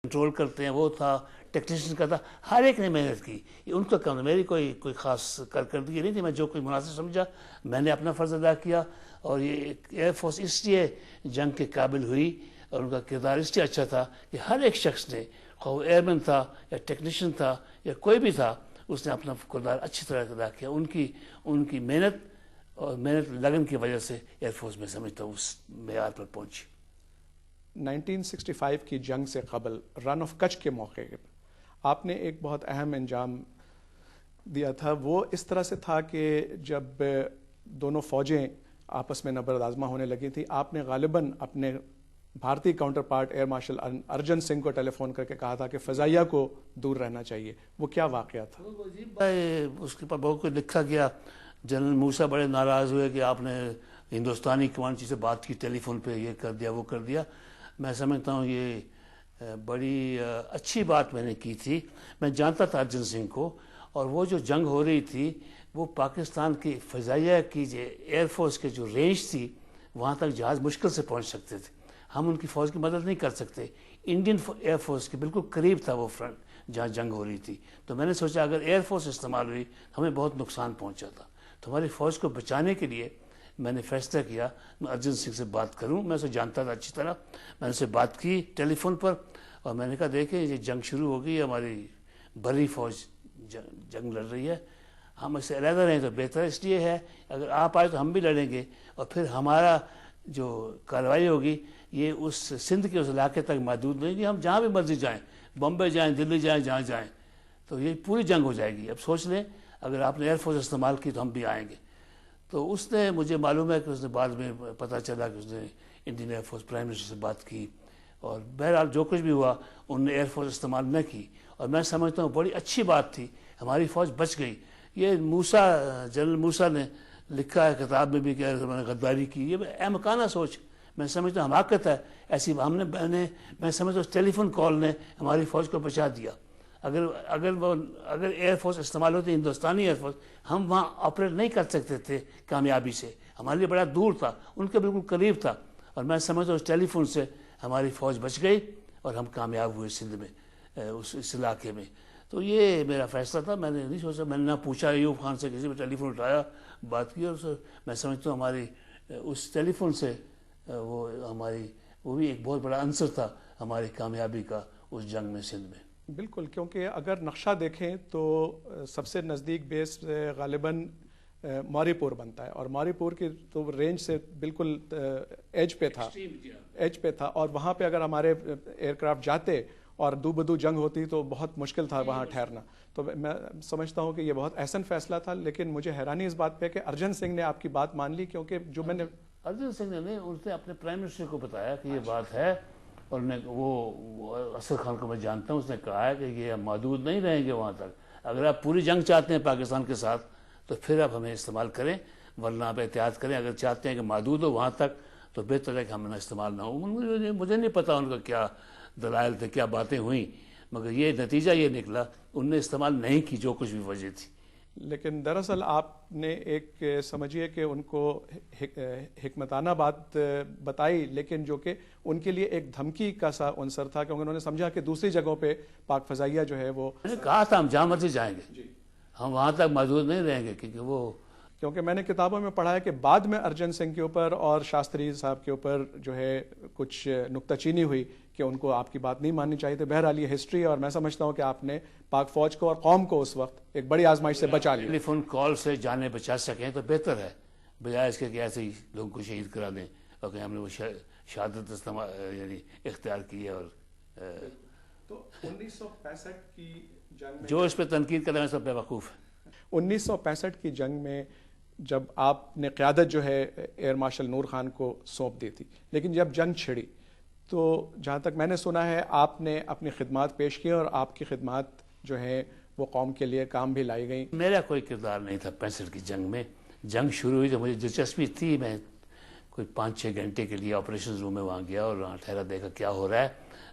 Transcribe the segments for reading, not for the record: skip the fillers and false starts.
Control کرتے ہیں وہ تھا، ٹیکنیشین کا تھا، ہر ایک نے محنت کی. یہ ان کا کام، میری کوئی خاص کارکردگی نہیں تھی. میں جو کوئی مناسب سمجھا میں نے اپنا فرض ادا کیا. اور یہ ایئر فورس اس لیے جنگ کے قابل ہوئی اور ان کا کردار اس لیے اچھا تھا کہ ہر ایک شخص نے، خواہ وہ ایئر مین تھا یا ٹیکنیشین تھا یا کوئی بھی تھا، اس نے اپنا کردار اچھی طرح ادا کیا. ان کی محنت اور محنت لگن کی وجہ سے ایئر فورس میں سمجھتا ہوں اس معیار پر پہنچی. 1965 کی جنگ سے قبل رن آف کچھ کے موقع آپ نے ایک بہت اہم انجام دیا تھا. وہ اس طرح سے تھا کہ جب دونوں فوجیں آپس میں نبرد آزما ہونے لگی تھی، آپ نے غالباً اپنے بھارتی counterpart air marshal Arjan Singh کو ٹیلی فون کر کے کہا تھا کہ فضائیہ کو دور رہنا چاہیے. وہ کیا واقعہ تھا؟ اس کے پر بہت کچھ لکھا گیا. جنرل موسیٰ بڑے ناراض ہوئے کہ آپ نے ہندوستانی کمانڈر سے بات کی ٹیلی فون پہ، یہ کر دیا وہ کر دیا. میں سمجھتا ہوں یہ بڑی اچھی بات میں نے کی تھی. میں جانتا تھا ارجن سنگھ کو، اور وہ جو جنگ ہو رہی تھی وہ پاکستان کی فضائیہ کی جو ایئر فورس کے جو رینج تھی وہاں تک جہاز مشکل سے پہنچ سکتے تھے. ہم ان کی فوج کی مدد نہیں کر سکتے. انڈین ایئر فورس کے بالکل قریب تھا وہ فرنٹ جہاں جنگ ہو رہی تھی. تو میں نے سوچا اگر ایئر فورس استعمال ہوئی ہمیں بہت نقصان پہنچا تھا. تو ہماری فوج کو بچانے کے لیے میں نے فیصلہ کیا میں ارجن سنگھ سے بات کروں. میں اسے جانتا تھا اچھی طرح. میں نے اسے بات کی ٹیلی فون پر اور میں نے کہا دیکھیں یہ جنگ شروع ہو گئی ہے، ہماری بری فوج جنگ لڑ رہی ہے، ہم اس سے علیحدہ رہیں تو بہتر اس لیے ہے. اگر آپ آئے تو ہم بھی لڑیں گے اور پھر ہمارا جو کارروائی ہوگی یہ اس سندھ کے اس علاقے تک محدود نہیں کہ ہم جہاں بھی مرضی جائیں، بمبے جائیں، دلی جائیں، جہاں جائیں تو یہ پوری جنگ ہو جائے گی. اب سوچ لیں اگر آپ نے ایئر فورس استعمال کی تو ہم بھی آئیں گے. تو اس نے، مجھے معلوم ہے کہ اس نے بعد میں پتہ چلا کہ اس نے Indian air force prime minister سے بات کی اور بہرحال جو کچھ بھی ہوا انہوں نے ایئر فورس استعمال نہ کی. اور میں سمجھتا ہوں بڑی اچھی بات تھی، ہماری فوج بچ گئی. یہ موسیٰ، جنرل موسیٰ نے لکھا ہے کتاب میں بھی کہ میں نے غداری کی. یہ احمقانہ سوچ، میں سمجھتا ہوں حماقت ہے ایسی. میں سمجھتا ہوں ٹیلی فون کال نے ہماری فوج کو بچا دیا. اگر ایئر فورس استعمال ہوتی ہندوستانی ایئر فورس، ہم وہاں آپریٹ نہیں کر سکتے تھے کامیابی سے. ہمارے لیے بڑا دور تھا، ان کے بالکل قریب تھا. اور میں سمجھتا ہوں اس ٹیلی فون سے ہماری فوج بچ گئی اور ہم کامیاب ہوئے سندھ میں، اس علاقے میں. تو یہ میرا فیصلہ تھا. میں نے نہیں سوچا، میں نے نہ پوچھا ایوب خان سے، کسی نے ٹیلی فون اٹھایا بات کی. اور میں سمجھتا ہوں ہماری اس ٹیلی فون سے وہ بھی ایک بہت بڑا عنصر تھا ہماری کامیابی کا اس جنگ میں سندھ میں. بالکل، کیونکہ اگر نقشہ دیکھیں تو سب سے نزدیک بیس غالباً موری پور بنتا ہے، اور موری پور کی تو رینج سے بالکل ایج پہ تھا. اور وہاں پہ اگر ہمارے ایئر کرافٹ جاتے اور دو بدو جنگ ہوتی تو بہت مشکل تھا وہاں ٹھہرنا. تو میں سمجھتا ہوں کہ یہ بہت احسن فیصلہ تھا. لیکن مجھے حیرانی اس بات پہ کہ ارجن سنگھ نے آپ کی بات مان لی، کیونکہ جو میں نے ارجن سنگھ نے اس نے اپنے پرائم منسٹر کو بتایا کہ یہ بات ہے. اور وہ اسد خان کو میں جانتا ہوں، اس نے کہا ہے کہ یہ ہم محدود نہیں رہیں گے وہاں تک. اگر آپ پوری جنگ چاہتے ہیں پاکستان کے ساتھ تو پھر آپ ہمیں استعمال کریں، ورنہ آپ احتیاط کریں. اگر چاہتے ہیں کہ محدود ہو وہاں تک تو بہتر ہے کہ ہم استعمال نہ ہو. مجھے نہیں پتا ان کا کیا دلائل تھے، کیا باتیں ہوئیں، مگر یہ نتیجہ یہ نکلا ان نے استعمال نہیں کی جو کچھ بھی وجہ تھی. لیکن دراصل آپ نے ایک سمجھیے کہ ان کو حکمتانہ بات بتائی، لیکن جو کہ ان کے لیے ایک دھمکی کا سا عنصر تھا، کیونکہ انہوں نے سمجھا کہ دوسری جگہوں پہ پاک فضائیہ جو ہے وہ، میں نے کہا تھا ہم جہاں مرضی جائیں گے، ہم وہاں تک محدود نہیں رہیں گے. کیونکہ میں نے کتابوں میں پڑھا ہے کہ بعد میں ارجن سنگھ کے اوپر اور شاستری صاحب کے اوپر جو ہے کچھ نکتہ چینی ہوئی کہ ان کو آپ کی بات نہیں ماننی چاہیے تھی. بہرحال یہ ہسٹری، اور میں سمجھتا ہوں کہ آپ نے پاک فوج کو اور قوم کو اس وقت ایک بڑی آزمائش سے بچا لیا. ٹیلی فون کال سے جانے بچا سکیں تو بہتر ہے، بجائے اس کے کہ ایسے ہی لوگوں کو شہید کرا دیں اور کہ ہم نے وہ شہادت یعنی اختیار کی ہے. اور تو 1965 کی جنگ میں جو اس پہ تنقید کریں میں سب بیوقوف ہے. 1965 کی جنگ میں جب آپ نے قیادت جو ہے ایئر مارشل نور خان کو سونپ دی تھی، لیکن جب جنگ چھڑی تو جہاں تک میں نے سنا ہے آپ نے اپنی خدمات پیش کی، اور آپ کی خدمات جو ہے وہ قوم کے لیے کام بھی لائی گئیں. میرا کوئی کردار نہیں تھا 65 کی جنگ میں. جنگ شروع ہوئی تو مجھے دلچسپی تھی، میں کوئی 5-6 گھنٹے کے لیے آپریشن روم میں وہاں گیا اور وہاں ٹھہرا، دیکھا کیا ہو رہا ہے،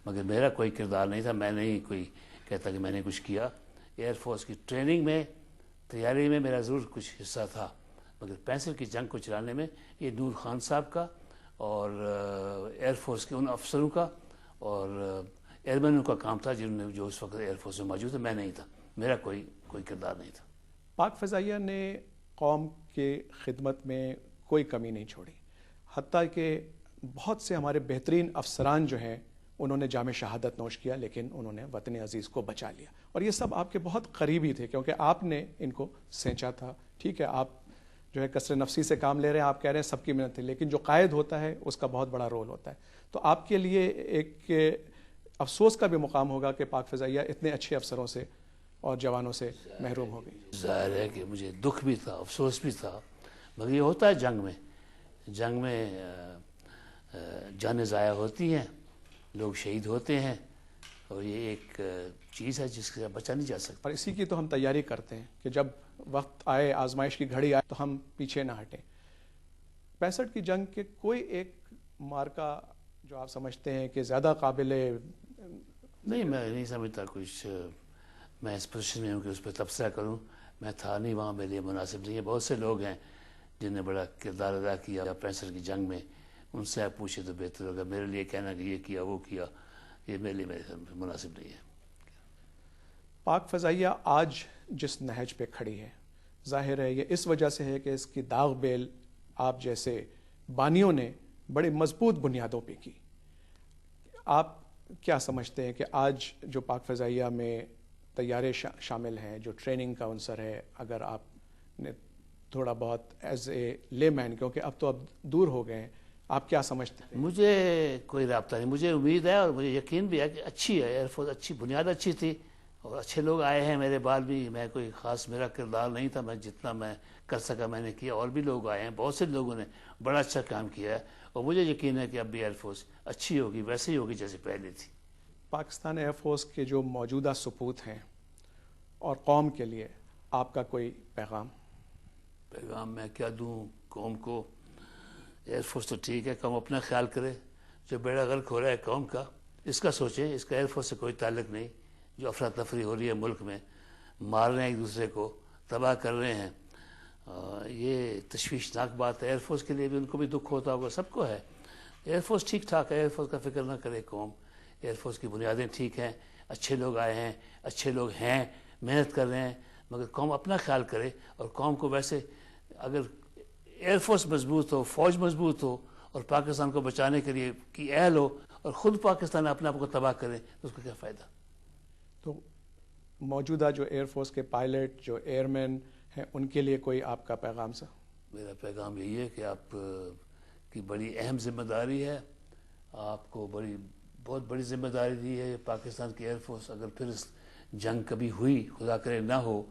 مگر میرا کوئی کردار نہیں تھا. میں نہیں کوئی کہتا کہ میں نے کچھ کیا. ایئر فورس کی ٹریننگ میں، تیاری میں میرا ضرور کچھ حصہ تھا، مگر 65 کی جنگ کو چلانے میں یہ نور خان صاحب کا اور ایئر فورس کے ان افسروں کا اور ایئر مین کا کام تھا جنہوں نے جو اس وقت ایئر فورس میں موجود ہے، میں نہیں تھا، میرا کوئی کردار نہیں تھا۔ پاک فضائیہ نے قوم کے خدمت میں کوئی کمی نہیں چھوڑی، حتیٰ کہ بہت سے ہمارے بہترین افسران جو ہیں انہوں نے جام شہادت نوش کیا، لیکن انہوں نے وطن عزیز کو بچا لیا، اور یہ سب آپ کے بہت قریبی تھے کیونکہ آپ نے ان کو سینچا تھا۔ ٹھیک ہے، آپ جو ہے کثر نفسی سے کام لے رہے ہیں، آپ کہہ رہے ہیں سب کی محنت تھی، لیکن جو قائد ہوتا ہے اس کا بہت بڑا رول ہوتا ہے۔ تو آپ کے لیے ایک افسوس کا بھی مقام ہوگا کہ پاک فضائیہ اتنے اچھے افسروں سے اور جوانوں سے محروم ہو گئی۔ ظاہر ہے کہ مجھے دکھ بھی تھا، افسوس بھی تھا، مگر یہ ہوتا ہے جنگ میں جانیں ضائع ہوتی ہیں، لوگ شہید ہوتے ہیں، اور یہ ایک چیز ہے جس سے بچا نہیں جا سکتا۔ اور اسی کی تو ہم تیاری کرتے ہیں کہ جب وقت آئے، آزمائش کی گھڑی آئے، تو ہم پیچھے نہ ہٹیں۔ 65 کی جنگ کے کوئی ایک مارکا جو آپ سمجھتے ہیں کہ زیادہ قابل نہیں، میں نہیں سمجھتا کچھ، میں اس پوزیشن میں ہوں کہ اس پہ تبصرہ کروں، میں تھا نہیں وہاں، میرے لیے مناسب نہیں ہے۔ بہت سے لوگ ہیں جن نے بڑا کردار ادا کیا 65 کی جنگ میں، ان سے آپ پوچھیں تو بہتر ہوگا۔ میرے لیے کہنا کہ یہ کیا وہ کیا، یہ میرے لیے مناسب نہیں ہے۔ پاک فضائیہ آج جس نہج پہ کھڑی ہے، ظاہر ہے یہ اس وجہ سے ہے کہ اس کی داغ بیل آپ جیسے بانیوں نے بڑے مضبوط بنیادوں پہ کی۔ آپ کیا سمجھتے ہیں کہ آج جو پاک فضائیہ میں طیارے شامل ہیں، جو ٹریننگ کا عنصر ہے، اگر آپ نے تھوڑا بہت ایز اے لے مین، کیونکہ اب تو دور ہو گئے ہیں، آپ کیا سمجھتے ہیں؟ مجھے کوئی رابطہ نہیں، مجھے امید ہے اور مجھے یقین بھی ہے کہ اچھی ہے ایئر فورس، اچھی بنیاد اچھی تھی اور اچھے لوگ آئے ہیں میرے بعد بھی۔ میں کوئی خاص میرا کردار نہیں تھا، میں جتنا میں کر سکا میں نے کیا، اور بھی لوگ آئے ہیں، بہت سے لوگوں نے بڑا اچھا کام کیا ہے، اور مجھے یقین ہے کہ اب بھی ایئر فورس اچھی ہوگی، ویسے ہی ہوگی جیسے پہلے تھی۔ پاکستان ایئر فورس کے جو موجودہ سپوت ہیں اور قوم کے لیے آپ کا کوئی پیغام؟ میں کیا دوں قوم کو؟ ایئر فورس تو ٹھیک ہے، قوم اپنا خیال کرے، جو بیڑا غرق ہو رہا ہے قوم کا اس کا سوچیں، اس کا ایئر فورس سے کوئی تعلق نہیں۔ جو افراتفری ہو رہی ہے ملک میں، مار رہے ہیں ایک دوسرے کو، تباہ کر رہے ہیں، یہ تشویشناک بات ہے۔ ایئر فورس کے لیے بھی ان کو بھی دکھ ہوتا ہوگا، سب کو ہے۔ ایئر فورس ٹھیک ٹھاک ہے، ایئر فورس کا فکر نہ کرے قوم۔ ایئر فورس کی بنیادیں ٹھیک ہیں، اچھے لوگ آئے ہیں، اچھے لوگ ہیں، محنت کر رہے ہیں، مگر قوم اپنا خیال کرے، اور قوم کو ویسے اگر ایئر فورس مضبوط ہو، فوج مضبوط ہو، اور پاکستان کو بچانے کے لیے کی اہل ہو، اور خود پاکستان اپنے آپ کو تباہ کرے تو اس کا کیا فائدہ؟ تو موجودہ جو ایئر فورس کے پائلٹ، جو ایئر مین ہیں، ان کے لیے کوئی آپ کا پیغام سا؟ میرا پیغام یہی ہے کہ آپ کی بڑی اہم ذمہ داری ہے، آپ کو بہت بڑی ذمہ داری دی ہے پاکستان کی ایئر فورس۔ اگر پھر اس جنگ کبھی ہوئی، خدا کرے نہ ہو،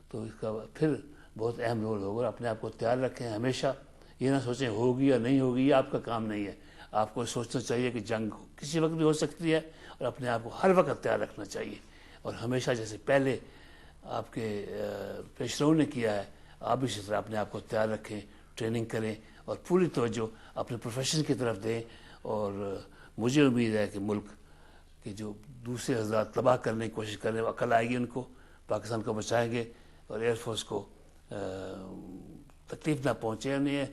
تو اس کا پھر بہت اہم رول ہوگا۔ اپنے آپ کو تیار رکھیں، ہمیشہ یہ نہ سوچیں ہوگی یا نہیں ہوگی، یہ آپ کا کام نہیں ہے۔ آپ کو سوچنا چاہیے کہ جنگ کسی وقت بھی ہو سکتی ہے، اور اپنے آپ کو ہر وقت تیار رکھنا چاہیے، اور ہمیشہ جیسے پہلے آپ کے پیشروں نے کیا ہے، آپ بھی اسی طرح اپنے آپ کو تیار رکھیں، ٹریننگ کریں، اور پوری توجہ اپنے پروفیشن کی طرف دیں۔ اور مجھے امید ہے کہ ملک کے جو دوسرے حضرات تباہ کرنے کی کوشش کر رہے ہیں، عقل آئے گی ان کو، پاکستان کو بچائیں گے، اور ایئر فورس کو تکلیف نہ پہنچے۔ یعنی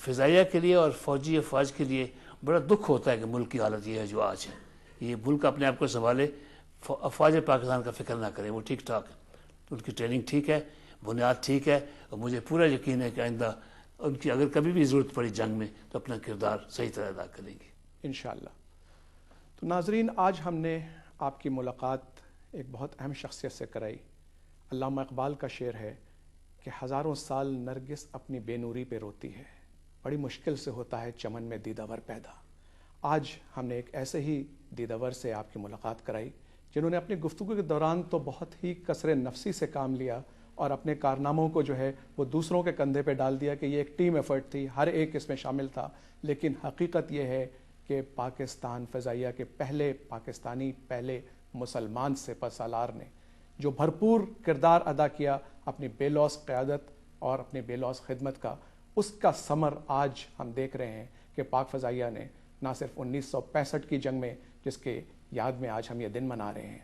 فضائیہ کے لیے اور فوجی افواج کے لیے بڑا دکھ ہوتا ہے کہ ملک کی حالت یہ ہے جو آج ہے۔ یہ ملک اپنے آپ کو سنبھالے، افواج پاکستان کا فکر نہ کریں، وہ ٹھیک ٹھاک ہے، ان کی ٹریننگ ٹھیک ہے، بنیاد ٹھیک ہے، اور مجھے پورا یقین ہے کہ آئندہ ان کی اگر کبھی بھی ضرورت پڑی جنگ میں تو اپنا کردار صحیح طرح ادا کریں گے انشاءاللہ۔ تو ناظرین، آج ہم نے آپ کی ملاقات ایک بہت اہم شخصیت سے کرائی۔ علامہ اقبال کا شعر ہے کہ ہزاروں سال نرگس اپنی بے نوری پہ روتی ہے، بڑی مشکل سے ہوتا ہے چمن میں دیدہ ور پیدا۔ آج ہم نے ایک ایسے ہی دیدہ ور سے آپ کی ملاقات کرائی جنہوں نے اپنی گفتگو کے دوران تو بہت ہی کثر نفسی سے کام لیا، اور اپنے کارناموں کو جو ہے وہ دوسروں کے کندھے پہ ڈال دیا کہ یہ ایک ٹیم ایفرٹ تھی، ہر ایک اس میں شامل تھا۔ لیکن حقیقت یہ ہے کہ پاکستان فضائیہ کے پہلے پاکستانی، پہلے مسلمان سپہ سالار نے جو بھرپور کردار ادا کیا اپنی بے لوث قیادت اور اپنی بے لوث خدمت کا، اس کا ثمر آج ہم دیکھ رہے ہیں کہ پاک فضائیہ نے نہ صرف 1965 کی جنگ میں، جس کے یاد میں آج ہم یہ دن منا رہے ہیں،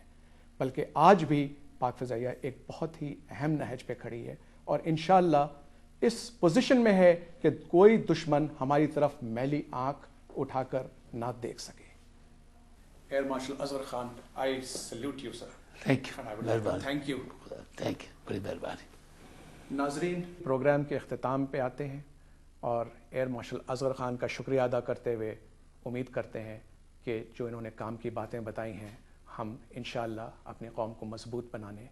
بلکہ آج بھی پاک فضائیہ ایک بہت ہی اہم نہج پہ کھڑی ہے، اور انشاءاللہ اس پوزیشن میں ہے کہ کوئی دشمن ہماری طرف میلی آنکھ اٹھا کر نہ دیکھ سکے۔ Air Marshal Asghar Khan, I salute you, sir. Thank you. And I would like to thank you. Thank you. بڑی مہربانی. ناظرین پروگرام کے اختتام پہ آتے ہیں اور ایئر مارشل اصغر خان کا شکریہ ادا کرتے ہوئے امید کرتے ہیں کہ جو انہوں نے کام کی باتیں بتائی ہیں ہم انشاءاللہ اپنی قوم کو مضبوط بنانے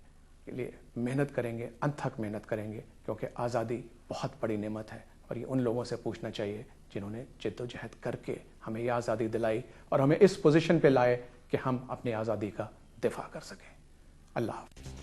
کے لیے محنت کریں گے، انتھک محنت کریں گے، کیونکہ آزادی بہت بڑی نعمت ہے اور یہ ان لوگوں سے پوچھنا چاہیے جنہوں نے جد و جہد کر کے ہمیں یہ آزادی دلائی اور ہمیں اس پوزیشن پہ لائے کہ ہم اپنی آزادی کا دفاع کر سکیں. اللہ حافظ.